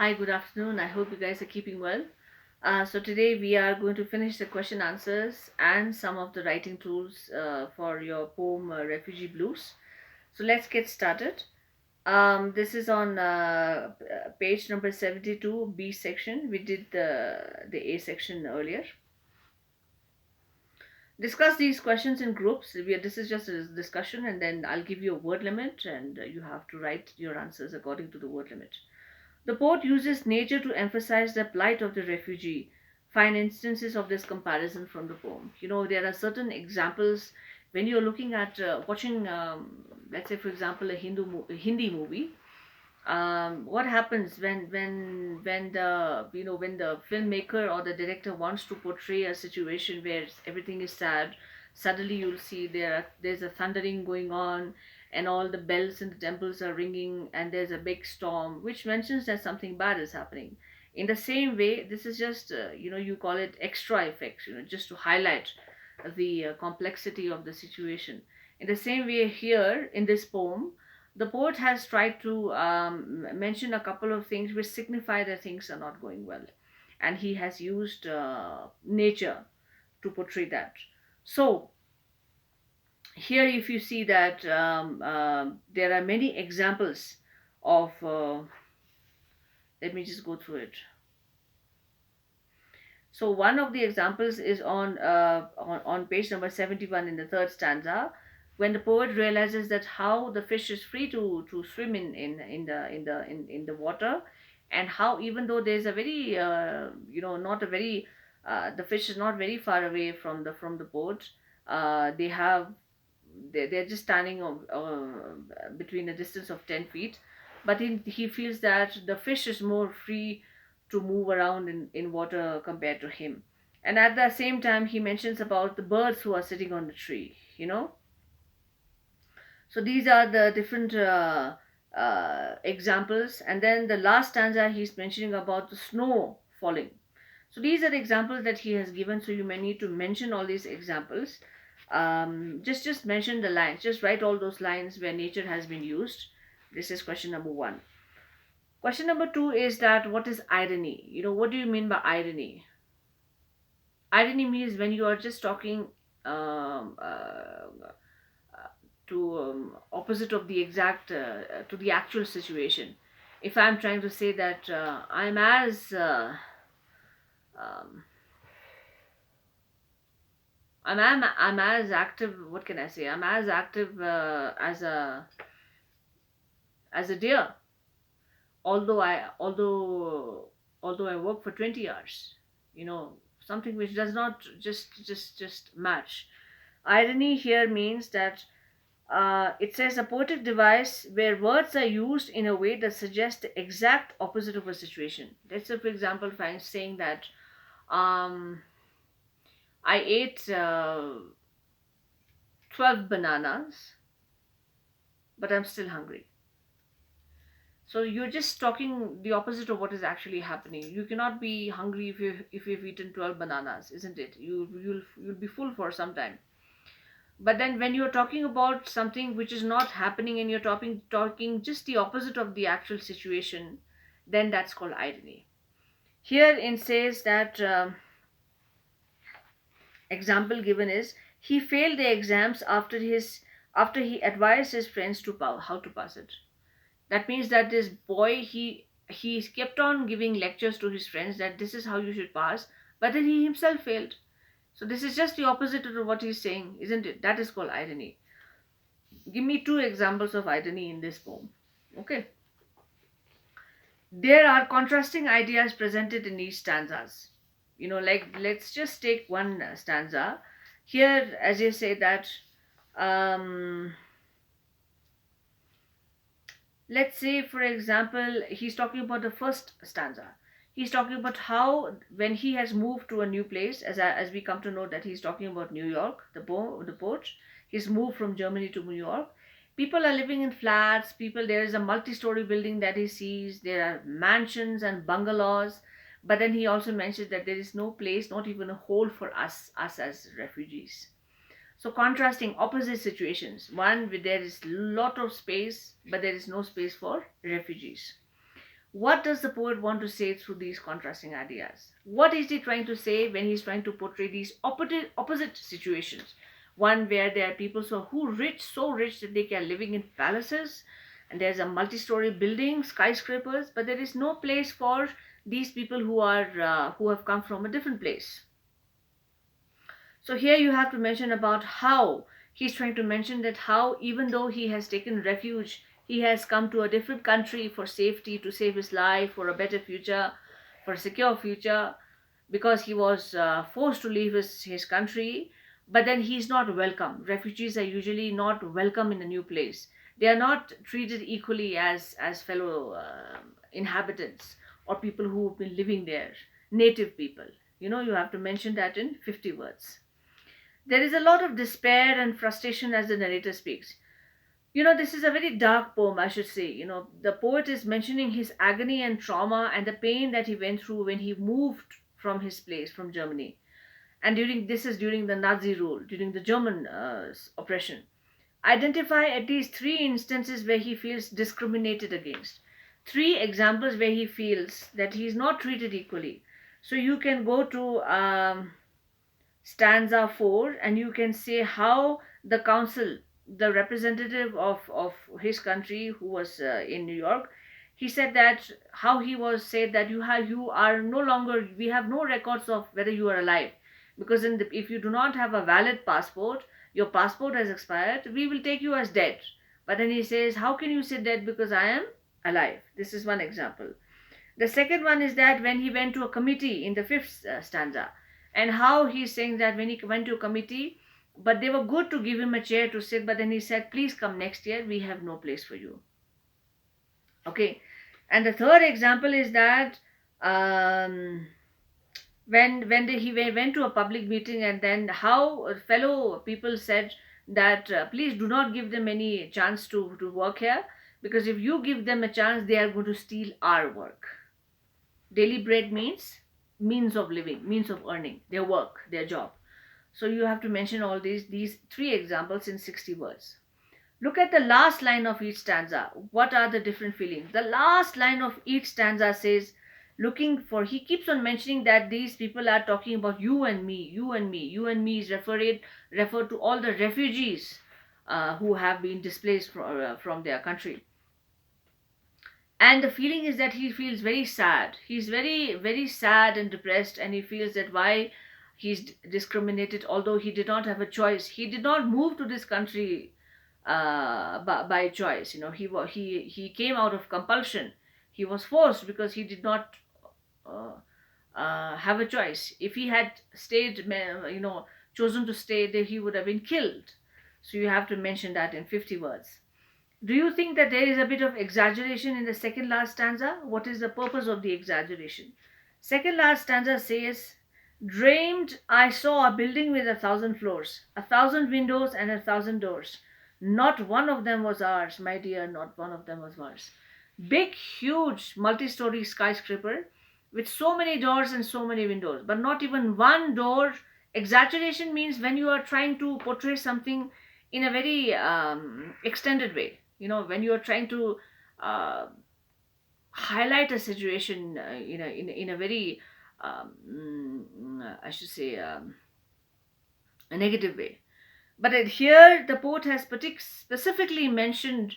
Hi, good afternoon. I hope you guys are keeping well. So today we are going to finish the question answers and some of the writing tools for your poem Refugee Blues. So let's get started. This is on page number 72, B section. We did the A section earlier. Discuss these questions in groups. This is just a discussion, and then I'll give you a word limit, and you have to write your answers according to the word limit. The poet uses nature to emphasize the plight of the refugee. Find instances of this comparison from the poem. There are certain examples when you're looking at watching, let's say, for example, a Hindi movie. What happens when the filmmaker or the director wants to portray a situation where everything is sad? Suddenly you'll see there's a thundering going on, and all the bells in the temples are ringing, and there's a big storm which mentions that something bad is happening. In the same way, this is just you call it extra effects, just to highlight the complexity of the situation. In the same way, here in this poem, the poet has tried to mention a couple of things which signify that things are not going well, and he has used nature to portray that. So here, if you see that there are many examples of let me just go through it. So one of the examples is on page number 71 in the third stanza, when the poet realizes that how the fish is free to swim in the water, and how even though there's a very not a very the fish is not very far away from the boat. They have they're just standing between a distance of 10 feet, but he feels that the fish is more free to move around in water compared to him. And at the same time, he mentions about the birds who are sitting on the tree. So these are the different examples. And then the last stanza, he's mentioning about the snow falling. So these are the examples that he has given. So you may need to mention all these examples. Just mention the lines. Just write all those lines where nature has been used. This is question number one. Question number two is that what is irony? What do you mean by irony? Irony means when you are just talking um, uh, to opposite of the exact to the actual situation. If I'm trying to say that um, I'm as active. What can I say? I'm as active as a deer, although I work for 20 hours. Something which does not just match. Irony here means that it says a poetic device where words are used in a way that suggests the exact opposite of a situation. Let's say, for example, if I'm saying that um, I ate 12 bananas, but I'm still hungry. So you're just talking the opposite of what is actually happening. You cannot be hungry if you've eaten 12 bananas, isn't it? You'll be full for some time. But then when you're talking about something which is not happening, and you're talking just the opposite of the actual situation, then that's called irony. Here it says that example given is he failed the exams after he advised his friends how to pass it. That means that this boy, he kept on giving lectures to his friends that this is how you should pass, but then he himself failed. So this is just the opposite of what he's saying, isn't it? That is called irony. Give me two examples of irony in this poem. Okay. There are contrasting ideas presented in each stanzas. Like, let's just take one stanza. Here, as you say that, um, let's say, for example, he's talking about the first stanza. He's talking about how when he has moved to a new place, as we come to know that he's talking about New York, the port. He's moved from Germany to New York. People are living in flats. There is a multi-story building that he sees. There are mansions and bungalows. But then he also mentions that there is no place, not even a hole for us as refugees. So contrasting opposite situations. One where there is lot of space, but there is no space for refugees. What does the poet want to say through these contrasting ideas? What is he trying to say when he's trying to portray these opposite situations? One where there are people who rich, so rich that they are living in palaces, and there's a multi-story building, skyscrapers, but there is no place for these people who have come from a different place. So here you have to mention about how he's trying to mention that how even though he has taken refuge, he has come to a different country for safety, to save his life, for a better future, for a secure future, because he was forced to leave his country, but then he's not welcome. Refugees are usually not welcome in a new place. They are not treated equally as fellow inhabitants or people who've been living there, native people. You have to mention that in 50 words. There is a lot of despair and frustration as the narrator speaks. This is a very dark poem, I should say. The poet is mentioning his agony and trauma and the pain that he went through when he moved from his place, from Germany. And during the Nazi rule, during the German oppression. Identify at least three instances where he feels discriminated against. Three examples where he feels that he is not treated equally. So you can go to stanza 4 and you can say how the council, the representative of his country who was in New York, he said that how he was said that you are no longer, we have no records of whether you are alive, because if you do not have a valid passport, your passport has expired, we will take you as dead. But then he says, how can you say dead because I am alive? This is one example. The second one is that when he went to a committee in the fifth stanza, and how he's saying that when he went to a committee, but they were good to give him a chair to sit, but then he said, please come next year, we have no place for you. Okay. And the third example is that he went to a public meeting, and then how fellow people said that please do not give them any chance to work here, because if you give them a chance, they are going to steal our work. Daily bread means means of living, means of earning, their work, their job. So you have to mention all these three examples in 60 words. Look at the last line of each stanza. What are the different feelings? The last line of each stanza says, he keeps on mentioning that these people are talking about you and me, you and me. You and me is referred to all the refugees who have been displaced from their country. And the feeling is that he feels very sad. He's very, very sad and depressed, and he feels that why he's discriminated, although he did not have a choice. He did not move to this country by choice. He came out of compulsion. He was forced because he did not have a choice. If he had stayed, chosen to stay, then he would have been killed. So you have to mention that in 50 words. Do you think that there is a bit of exaggeration in the second last stanza? What is the purpose of the exaggeration? Second last stanza says, dreamed I saw a building with 1,000 floors, 1,000 windows and 1,000 doors. Not one of them was ours, my dear, not one of them was ours. Big, huge, multi-story skyscraper with so many doors and so many windows, but not even one door. Exaggeration means when you are trying to portray something in a very extended way. When you are trying to highlight a situation in a very I should say a negative way. But here the poet has specifically mentioned,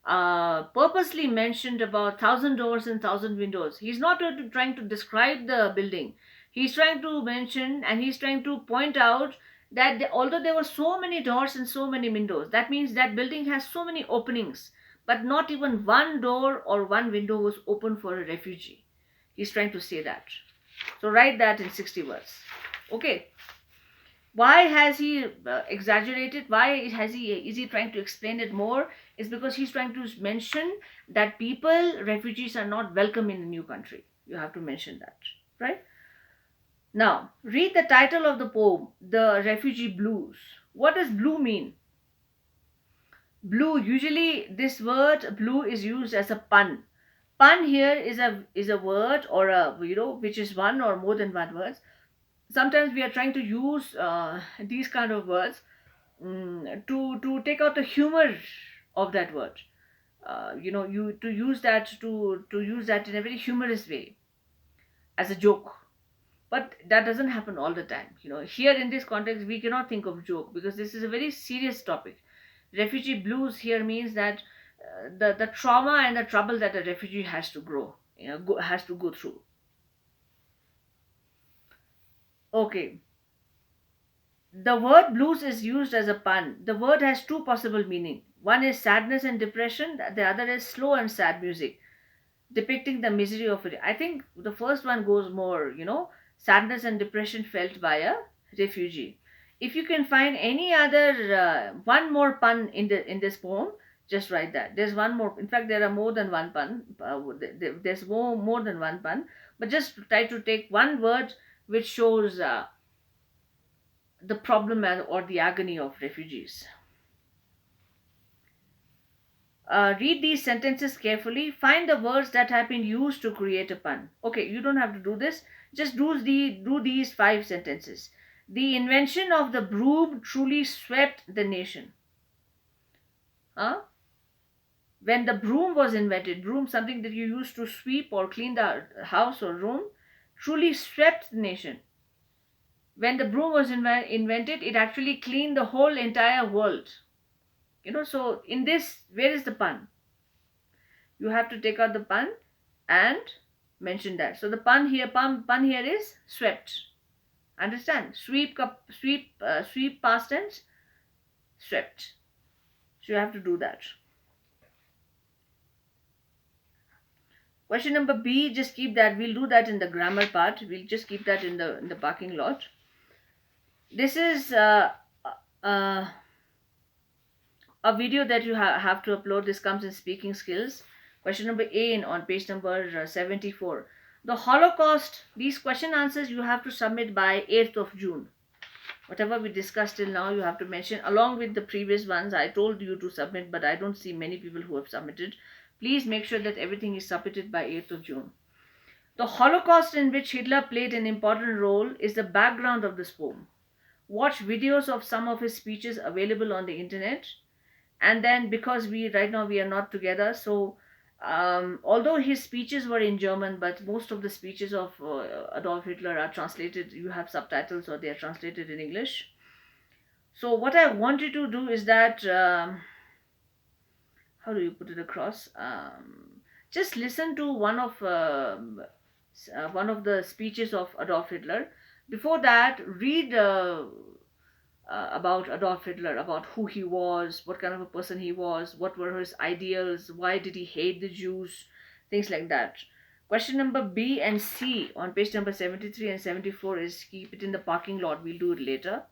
purposely mentioned about 1,000 doors and 1,000 windows. He's not trying to describe the building. He's trying to mention, and he's trying to point out that although there were so many doors and so many windows, that means that building has so many openings, but not even one door or one window was open for a refugee. He's trying to say that. So write that in 60 words. Okay. Why has he exaggerated? Why is he trying to explain it more? It's because he's trying to mention that refugees are not welcome in a new country. You have to mention that, right? Now, read the title of the poem, The Refugee Blues. What does blue mean? Blue, usually this word blue is used as a pun. Pun here is a word, or which is one or more than one word. Sometimes we are trying to use these kind of words to take out the humor of that word. you to use that in a very humorous way as a joke. But that doesn't happen all the time. Here in this context we cannot think of joke because this is a very serious topic. Refugee blues here means that the trauma and the trouble that a refugee has to has to go through. Okay, the word blues is used as a pun. The word has two possible meaning. One is sadness and depression, the other is slow and sad music depicting the misery of it. I think the first one goes more, sadness and depression felt by a refugee. If you can find any other one more pun in this poem, just write that. There's one more. In fact, there are more than one pun. There's more than one pun. But just try to take one word which shows the problem or the agony of refugees. Read these sentences carefully. Find the words that have been used to create a pun. Okay, you don't have to do this. Just do these five sentences. The invention of the broom truly swept the nation. Huh? When the broom was invented, broom, something that you use to sweep or clean the house or room, truly swept the nation. When the broom was invented, it actually cleaned the whole entire world. So in this, where is the pun? You have to take out the pun and mention that. So the pun here is swept. Understand? Sweep past tense, swept. So you have to do that. Question number B, just keep that. We'll do that in the grammar part. We'll just keep that in the parking lot. This is uh, a video that you have to upload. This comes in speaking skills. Question number A on page number 74. The Holocaust, these question answers you have to submit by 8th of June. Whatever we discussed till now, you have to mention along with the previous ones. I told you to submit, but I don't see many people who have submitted. Please make sure that everything is submitted by 8th of June. The Holocaust, in which Hitler played an important role, is the background of this poem. Watch videos of some of his speeches available on the internet. And then, because right now we are not together, so although his speeches were in German, but most of the speeches of Adolf Hitler are translated. You have subtitles or they are translated in English. So what I wanted to do is that, how do you put it across? Just listen to one of the speeches of Adolf Hitler. Before that, read about Adolf Hitler, about who he was, what kind of a person he was, what were his ideals, why did he hate the Jews, things like that. Question number B and C on page number 73 and 74 is keep it in the parking lot. We'll do it later.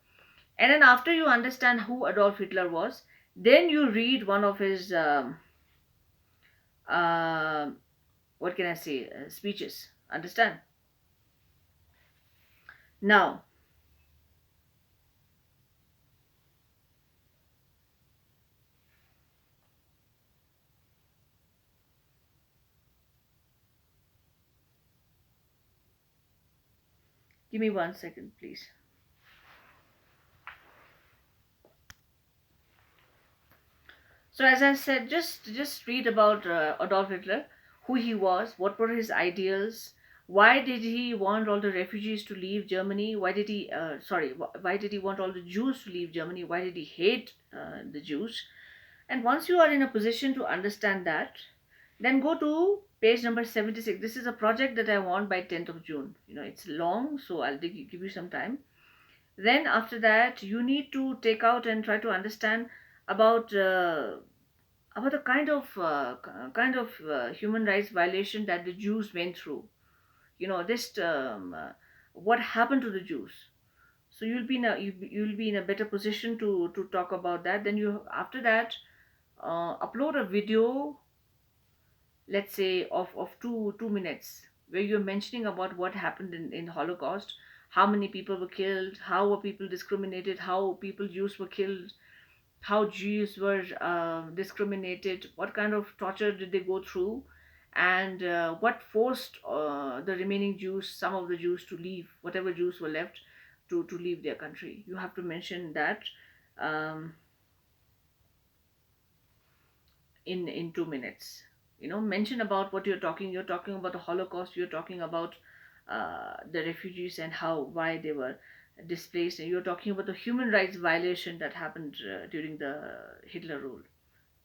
And then after you understand who Adolf Hitler was, then you read one of his, uh, what can I say, speeches. Understand? Now, give me 1 second, please. So as I said, just read about Adolf Hitler, who he was, what were his ideals, why did he want all the refugees to leave Germany, why did he want all the Jews to leave Germany, why did he hate the Jews. And once you are in a position to understand that, then go to page number 76. This is a project that I want by 10th of June. It's long, so I'll give you some time. Then after that, you need to take out and try to understand about the kind of human rights violation that the Jews went through. This what happened to the Jews. So you'll be in a better position to talk about that. Then you after that upload a video, let's say of 2 minutes, where you're mentioning about what happened in Holocaust, how many people were killed, how were people discriminated, how Jews were killed, how Jews were discriminated, what kind of torture did they go through, and what forced the remaining Jews, some of the Jews, to leave, whatever Jews were left, to leave their country. You have to mention that. Um, in 2 minutes. Mention about what you're talking about the Holocaust, you're talking about the refugees and how why they were displaced, and you're talking about the human rights violation that happened during the Hitler rule.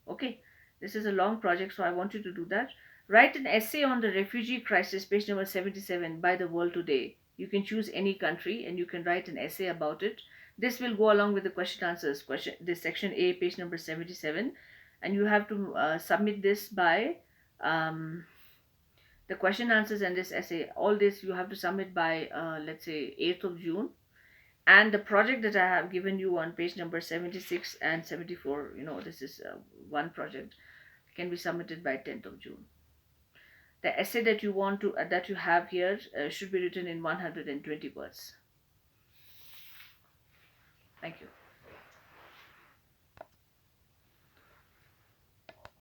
Okay, this is a long project, so I want you to do that. Write an essay on the refugee crisis, page number 77, by the world today. You can choose any country and you can write an essay about it. This will go along with the question answers, this section A, page number 77, and you have to submit this by um, the question answers and this essay. All this you have to submit by, let's say, 8th of June. And the project that I have given you on page number 76 and 74, this is one project, can be submitted by 10th of June. The essay that you want to that you have here should be written in 120 words. Thank you.